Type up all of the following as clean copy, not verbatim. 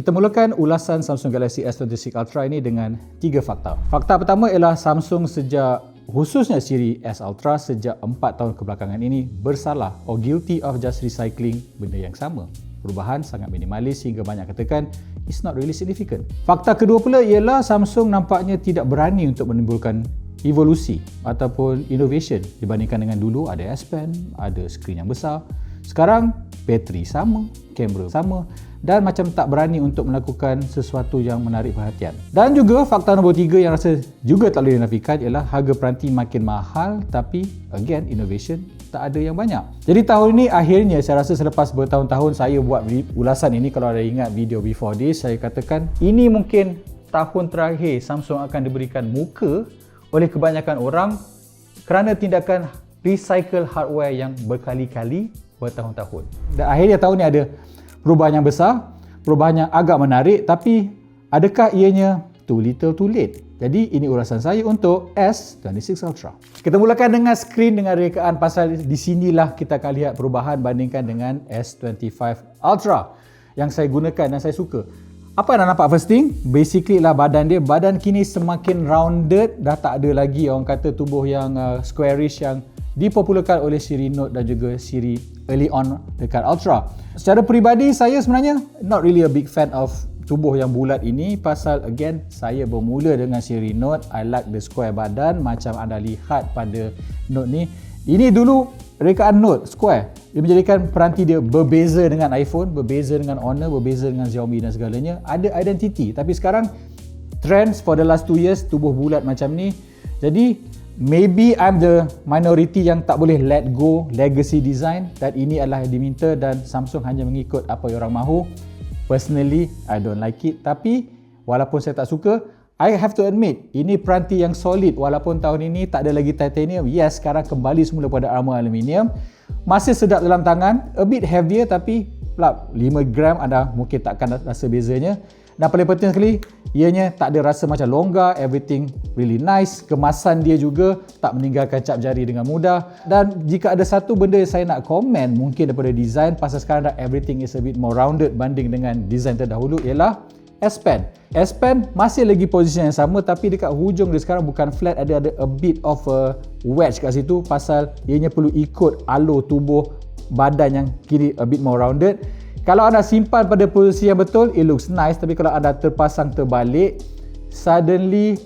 Kita mulakan ulasan Samsung Galaxy S26 Ultra ini dengan 3 fakta. Fakta pertama ialah Samsung sejak khususnya siri S Ultra sejak 4 tahun kebelakangan ini bersalah or guilty of just recycling benda yang sama. Perubahan sangat minimalis hingga banyak katakan it's not really significant. Fakta kedua pula ialah Samsung nampaknya tidak berani untuk menimbulkan evolusi ataupun innovation dibandingkan dengan dulu. Ada S Pen, ada skrin yang besar. Sekarang bateri sama, kamera sama dan macam tak berani untuk melakukan sesuatu yang menarik perhatian. Dan juga fakta nombor 3 yang rasa juga tak boleh dinafikan ialah harga peranti makin mahal tapi again innovation tak ada yang banyak. Jadi tahun ini akhirnya saya rasa selepas bertahun-tahun saya buat ulasan ini, kalau ada ingat video before this, saya katakan ini mungkin tahun terakhir Samsung akan diberikan muka oleh kebanyakan orang kerana tindakan recycle hardware yang berkali-kali bertahun-tahun. Dan akhirnya tahun ni ada perubahan yang besar, perubahan yang agak menarik, tapi adakah ianya too little too late? Jadi ini ulasan saya untuk S26 Ultra. Kita mulakan dengan skrin dengan rekaan pasal di sinilah kita akan lihat perubahan bandingkan dengan S25 Ultra yang saya gunakan dan saya suka. Apa yang anda nampak first thing? Basically lah badan dia. Badan kini semakin rounded, dah tak ada lagi orang kata tubuh yang squarish yang dipopularkan oleh siri Note dan juga siri early on dekat Ultra. Secara peribadi saya sebenarnya not really a big fan of tubuh yang bulat ini pasal again saya bermula dengan siri Note. I like the square badan macam anda lihat pada Note ni. Ini dulu rekaan Note square. Dia menjadikan peranti dia berbeza dengan iPhone, berbeza dengan Honor, berbeza dengan Xiaomi dan segalanya. Ada identity. Tapi sekarang trends for the last 2 years tubuh bulat macam ni. Jadi maybe I'm the minority yang tak boleh let go legacy design dan ini adalah yang diminta dan Samsung hanya mengikut apa yang orang mahu. Personally, I don't like it. Tapi walaupun saya tak suka, I have to admit, ini peranti yang solid walaupun tahun ini tak ada lagi titanium. Yes, sekarang kembali semula pada armor aluminium. Masih sedap dalam tangan, a bit heavier tapi 5 gram anda mungkin takkan rasa bezanya. Dan paling penting sekali, ianya tak ada rasa macam longgar, everything really nice. Kemasan dia juga tak meninggalkan cap jari dengan mudah. Dan jika ada satu benda yang saya nak komen mungkin daripada design, pasal sekarang dah everything is a bit more rounded banding dengan design terdahulu, ialah S Pen. S Pen masih lagi posisi yang sama tapi dekat hujung dia sekarang bukan flat, ada a bit of a wedge kat situ pasal ianya perlu ikut alur tubuh badan yang kiri a bit more rounded. Kalau anda simpan pada posisi yang betul, it looks nice. Tapi kalau anda terpasang terbalik, suddenly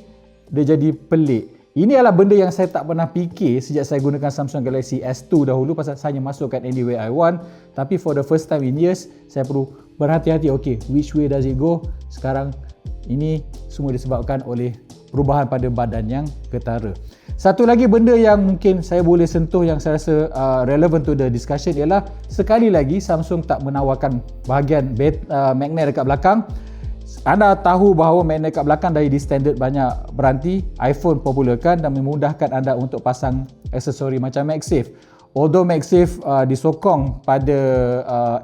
dia jadi pelik. Ini adalah benda yang saya tak pernah fikir sejak saya gunakan Samsung Galaxy S2 dahulu pasal saya masukkan anywhere I want. Tapi for the first time in years, saya perlu berhati-hati. Okay, which way does it go? Sekarang ini semua disebabkan oleh perubahan pada badan yang ketara. Satu lagi benda yang mungkin saya boleh sentuh yang saya rasa relevant to the discussion ialah sekali lagi Samsung tak menawarkan bahagian magnet dekat belakang. Anda tahu bahawa magnet dekat belakang dah jadi standard banyak peranti. iPhone popularkan dan memudahkan anda untuk pasang aksesori macam MagSafe. Although MagSafe disokong pada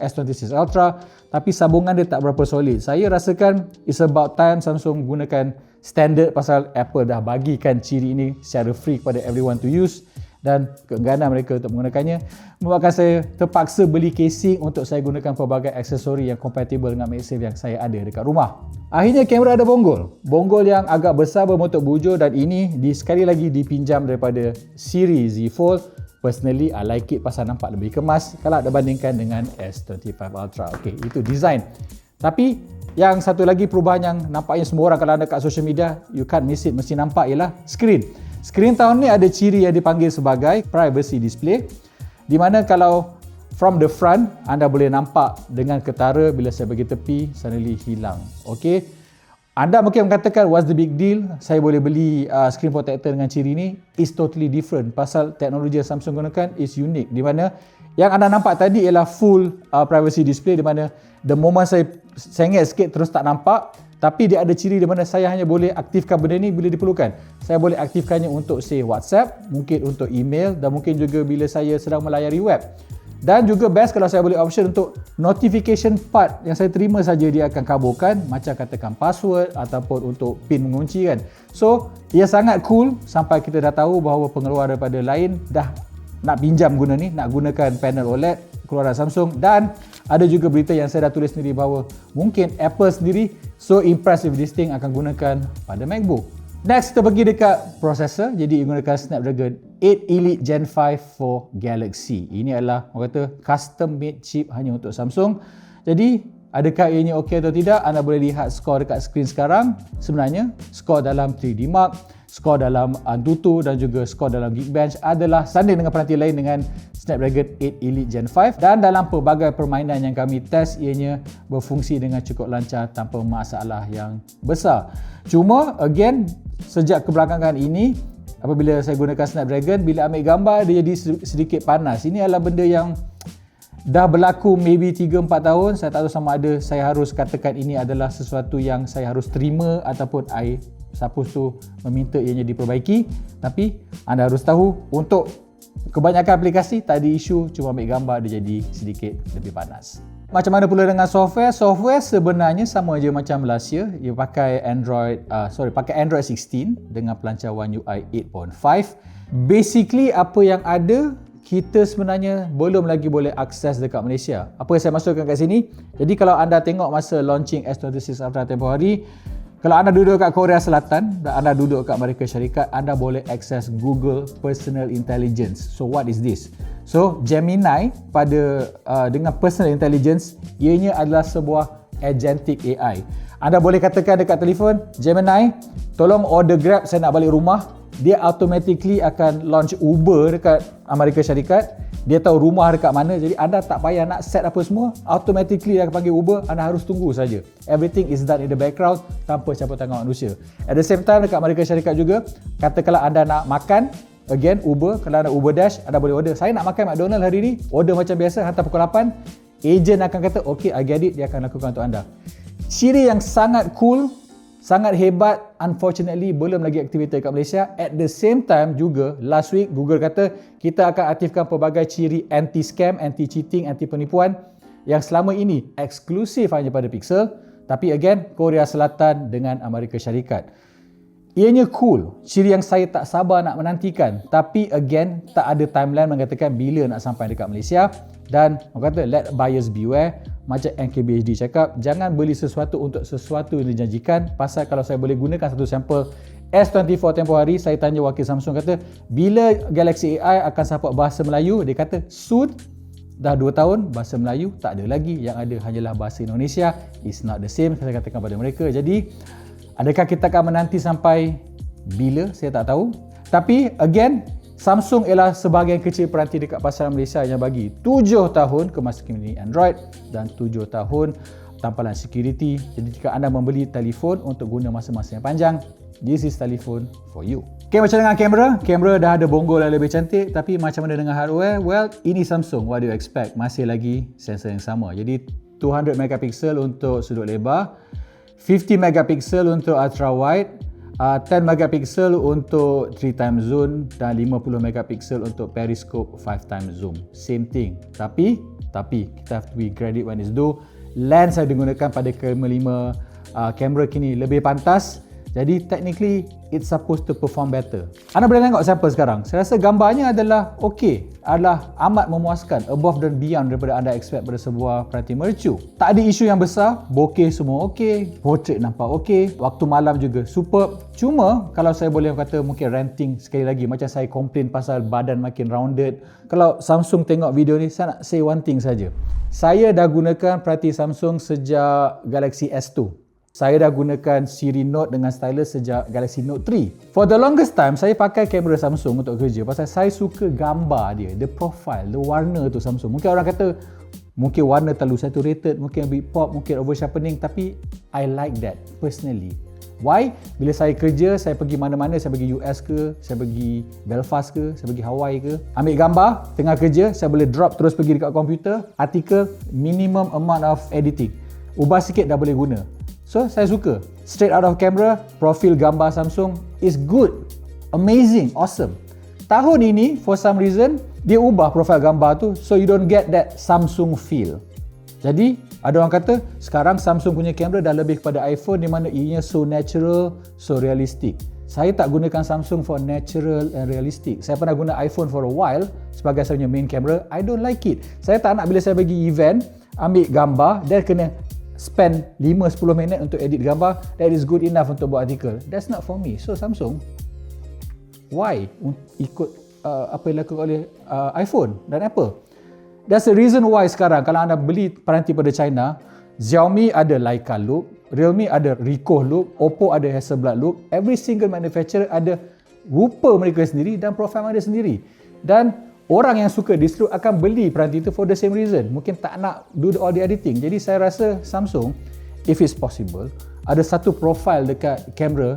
S26 Ultra, tapi sambungan dia tak berapa solid. Saya rasakan it's about time Samsung gunakan standard pasal Apple dah bagikan ciri ini secara free kepada everyone to use dan keengganan mereka untuk menggunakannya membuatkan saya terpaksa beli casing untuk saya gunakan pelbagai aksesori yang compatible dengan MagSafe yang saya ada dekat rumah. Akhirnya kamera ada bonggol. Bonggol yang agak besar berbentuk bujur dan ini sekali lagi dipinjam daripada siri Z Fold. Personally, I like it pasal nampak lebih kemas kalau ada bandingkan dengan S25 Ultra. Okay, itu design. Tapi yang satu lagi perubahan yang nampaknya semua orang kalau anda kat social media, you can't miss it, mesti nampak ialah skrin. Skrin tahun ni ada ciri yang dipanggil sebagai privacy display, di mana kalau from the front anda boleh nampak dengan ketara, bila saya bagi tepi suddenly hilang. Okay, anda mungkin mengatakan what's the big deal, saya boleh beli screen protector dengan ciri ni. It's totally different pasal teknologi yang Samsung gunakan is unique, di mana yang anda nampak tadi ialah full privacy display, di mana the moment saya sengit sikit terus tak nampak, tapi dia ada ciri di mana saya hanya boleh aktifkan benda ni bila diperlukan. Saya boleh aktifkannya untuk say WhatsApp, mungkin untuk email dan mungkin juga bila saya sedang melayari web. Dan juga best kalau saya boleh option untuk notification part yang saya terima saja dia akan kabulkan, macam katakan password ataupun untuk pin mengunci kan. So, ia sangat cool sampai kita dah tahu bahawa pengeluar daripada lain dah nak pinjam guna ni, nak gunakan panel OLED. keluaran Samsung. Dan ada juga berita yang saya dah tulis sendiri bahawa mungkin Apple sendiri so impressed with this thing akan gunakan pada MacBook. Next, kita pergi dekat prosesor. Jadi gunakan Snapdragon 8 Elite Gen 5 for Galaxy. Ini adalah orang kata custom made chip hanya untuk Samsung. Jadi adakah ianya okey atau tidak? Anda boleh lihat skor dekat skrin sekarang. Sebenarnya skor dalam 3D Mark, skor dalam Antutu dan juga skor dalam Geekbench adalah sanding dengan peranti lain dengan Snapdragon 8 Elite Gen 5, dan dalam pelbagai permainan yang kami test ianya berfungsi dengan cukup lancar tanpa masalah yang besar. Cuma again, sejak kebelakangan ini apabila saya gunakan Snapdragon, bila ambil gambar dia jadi sedikit panas. Ini adalah benda yang dah berlaku maybe 3-4 tahun. Saya tak tahu sama ada saya harus katakan ini adalah sesuatu yang saya harus terima ataupun I supposed to meminta ianya diperbaiki. Tapi anda harus tahu, untuk kebanyakan aplikasi tak ada isu, cuma ambil gambar dia jadi sedikit lebih panas. Macam mana pula dengan software? Software sebenarnya sama je macam last year. Ia pakai Android 16 dengan pelancaran UI 8.5. Basically apa yang ada kita sebenarnya belum lagi boleh akses dekat Malaysia. Apa yang saya maksudkan kat sini? Jadi kalau anda tengok masa launching S26 Ultra tempoh hari, kalau anda duduk kat Korea Selatan dan anda duduk kat Amerika Syarikat, anda boleh akses Google Personal Intelligence. So what is this? So Gemini dengan Personal Intelligence, ianya adalah sebuah agentic AI. Anda boleh katakan dekat telefon, Gemini, tolong order Grab, saya nak balik rumah. Dia automatically akan launch Uber dekat Amerika Syarikat. Dia tahu rumah dekat mana, jadi anda tak payah nak set apa semua, automatically dia akan panggil Uber, anda harus tunggu saja. Everything is done in the background tanpa campur tangan manusia. At the same time dekat Amerika Syarikat juga, katakanlah anda nak makan, again Uber, kalau ada Uber Dash, anda boleh order, saya nak makan McDonald hari ni, order macam biasa, hantar pukul 8, agent akan kata, okay I get it, dia akan lakukan untuk anda. Ciri yang sangat cool, sangat hebat, unfortunately belum lagi activated kat Malaysia. At the same time juga, last week Google kata kita akan aktifkan pelbagai ciri anti-scam, anti-cheating, anti-penipuan yang selama ini eksklusif hanya pada Pixel, tapi again Korea Selatan dengan Amerika Syarikat. Ianya cool, ciri yang saya tak sabar nak menantikan, tapi again tak ada timeline mengatakan bila nak sampai dekat Malaysia. Dan orang kata let buyers beware, macam NKBHD cakap, jangan beli sesuatu untuk sesuatu yang dijanjikan. Pasal kalau saya boleh gunakan satu sampel S24 tempoh hari, saya tanya wakil Samsung, kata bila Galaxy AI akan support bahasa Melayu, dia kata soon. Dah 2 tahun bahasa Melayu tak ada lagi, yang ada hanyalah bahasa Indonesia. It's not the same, saya katakan pada mereka. Jadi adakah kita akan menanti sampai bila? Saya tak tahu. Tapi again, Samsung ialah sebahagian kecil peranti dekat pasaran Malaysia yang bagi 7 tahun kemaskini Android dan 7 tahun tampalan security. Jadi jika anda membeli telefon untuk guna masa-masa yang panjang, this is telephone for you. Okay, macam dengan kamera. Kamera dah ada bonggol yang lebih cantik, tapi macam mana dengan hardware? Well, ini Samsung. What do you expect? Masih lagi sensor yang sama. Jadi 200 megapiksel untuk sudut lebar, 50 megapiksel untuk ultra wide, 10 megapiksel untuk 3x zoom dan 50 megapiksel untuk periscope 5x zoom. Same thing. Tapi kita have to be credit when it's due. Lens yang digunakan pada kelima kamera kini lebih pantas. Jadi technically it's supposed to perform better. Anda boleh tengok sampel sekarang. Saya rasa gambarnya adalah okey, adalah amat memuaskan, above dan beyond daripada anda expect pada sebuah peranti mercu. Tak ada isu yang besar, bokeh semua okey, portrait nampak okey, waktu malam juga superb. Cuma kalau saya boleh kata mungkin ranting sekali lagi, macam saya komplain pasal badan makin rounded. Kalau Samsung tengok video ni, saya nak say one thing saja. Saya dah gunakan peranti Samsung sejak Galaxy S2. Saya dah gunakan Siri Note dengan stylus sejak Galaxy Note 3. For the longest time, saya pakai kamera Samsung untuk kerja pasal saya suka gambar dia, the profile, the warna tu Samsung. Mungkin orang kata, mungkin warna terlalu saturated, mungkin a bit pop, mungkin over sharpening, tapi I like that personally. Why? Bila saya kerja, saya pergi mana-mana, saya pergi US ke, saya pergi Belfast ke, saya pergi Hawaii ke, ambil gambar, tengah kerja, saya boleh drop terus pergi dekat komputer, artikel, minimum amount of editing. Ubah sikit dah boleh guna. So, saya suka. Straight out of camera, profil gambar Samsung is good. Amazing, awesome. Tahun ini, for some reason, dia ubah profil gambar tu so you don't get that Samsung feel. Jadi, ada orang kata, sekarang Samsung punya kamera dah lebih kepada iPhone di mana ianya so natural, so realistic. Saya tak gunakan Samsung for natural and realistic. Saya pernah guna iPhone for a while sebagai saya punya main camera. I don't like it. Saya tak nak bila saya pergi event, ambil gambar, dan kena spend 5-10 minit untuk edit gambar. That is good enough untuk buat artikel. That's not for me. So Samsung, why ikut apa yang dilakukan oleh iPhone dan Apple? That's the reason why sekarang kalau anda beli peranti pada China, Xiaomi ada Leica look, Realme ada Ricoh look, Oppo ada Hasselblad look. Every single manufacturer ada rupa mereka sendiri dan profil mereka sendiri. Dan orang yang suka this look akan beli peranti itu for the same reason. Mungkin tak nak do all the editing. Jadi saya rasa Samsung, if it's possible, ada satu profile dekat kamera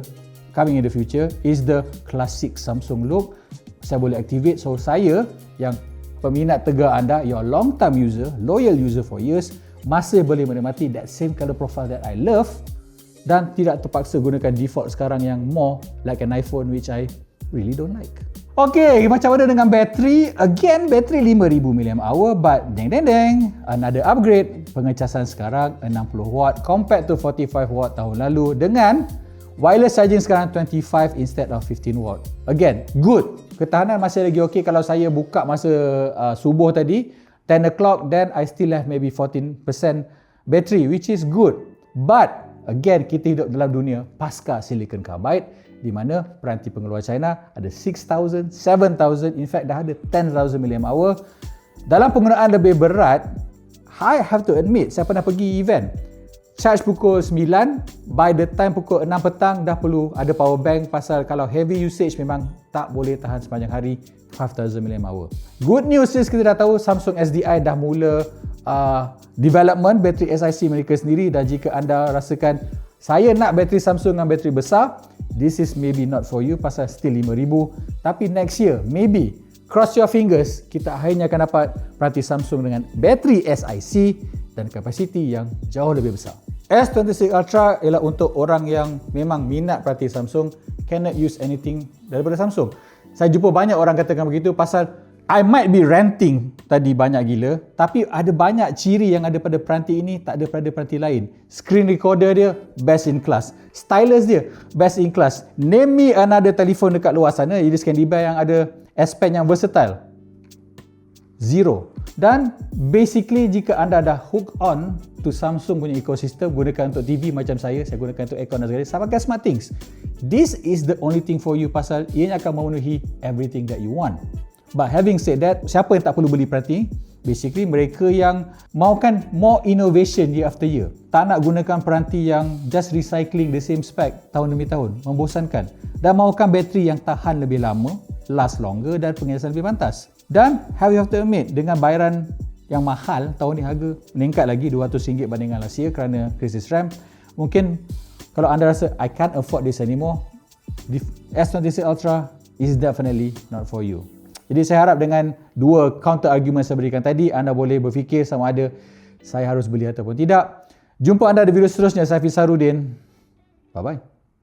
coming in the future is the classic Samsung look. Saya boleh activate, so saya yang peminat tegar anda, your long time user, loyal user for years, masih boleh menikmati that same color profile that I love dan tidak terpaksa gunakan default sekarang yang more like an iPhone, which I really don't like. Okay, macam mana dengan bateri? Again, bateri 5000 mAh, but deng, another upgrade. Pengecasan sekarang 60 watt compared to 45 watt tahun lalu dengan wireless charging sekarang 25 instead of 15 watt. Again, good. Ketahanan masih lagi okay. Kalau saya buka masa subuh tadi, 10 o'clock, then I still have maybe 14% battery, which is good. But again, kita hidup dalam dunia pasca silicon carbide, di mana peranti pengeluar China ada 6,000, 7,000, in fact dah ada 10,000 mAh. Dalam penggunaan lebih berat, I have to admit, saya pernah pergi event, charge pukul 9, by the time pukul 6 petang dah perlu ada power bank, pasal kalau heavy usage memang tak boleh tahan sepanjang hari 5,000 mAh. Good news is kita dah tahu Samsung SDI dah mula development bateri SiC mereka sendiri, dan jika anda rasakan saya nak bateri Samsung dengan bateri besar, this is maybe not for you pasal still 5,000, tapi next year maybe, cross your fingers, kita akhirnya akan dapat peranti Samsung dengan bateri SiC dan kapasiti yang jauh lebih besar. S26 Ultra ialah untuk orang yang memang minat peranti Samsung, cannot use anything daripada Samsung. Saya jumpa banyak orang katakan begitu pasal I might be ranting tadi banyak gila, tapi ada banyak ciri yang ada pada peranti ini tak ada pada peranti lain. Screen recorder dia best in class. Stylus dia best in class. Name me another telefon dekat luar sana, Idris Candibai, yang ada S Pen yang versatile. Zero. Dan basically jika anda dah hook on to Samsung punya ekosistem, gunakan untuk TV macam saya gunakan untuk aircon dan segala, saya pakai SmartThings. This is the only thing for you pasal ianya akan memenuhi everything that you want. But having said that, siapa yang tak perlu beli peranti? Basically mereka yang mahukan more innovation year after year. Tak nak gunakan peranti yang just recycling the same spec tahun demi tahun, membosankan. Dan mahukan bateri yang tahan lebih lama, last longer, dan pengecasan lebih pantas. Dan you have to admit, dengan bayaran yang mahal, tahun ni harga meningkat lagi RM200 bandingkan last year kerana krisis RAM. Mungkin kalau anda rasa I can't afford this anymore, the S26 Ultra is definitely not for you. Jadi saya harap dengan dua counter argument saya berikan tadi, anda boleh berfikir sama ada saya harus beli ataupun tidak. Jumpa anda di video seterusnya. Saya Fiz Sarudin. Bye-bye.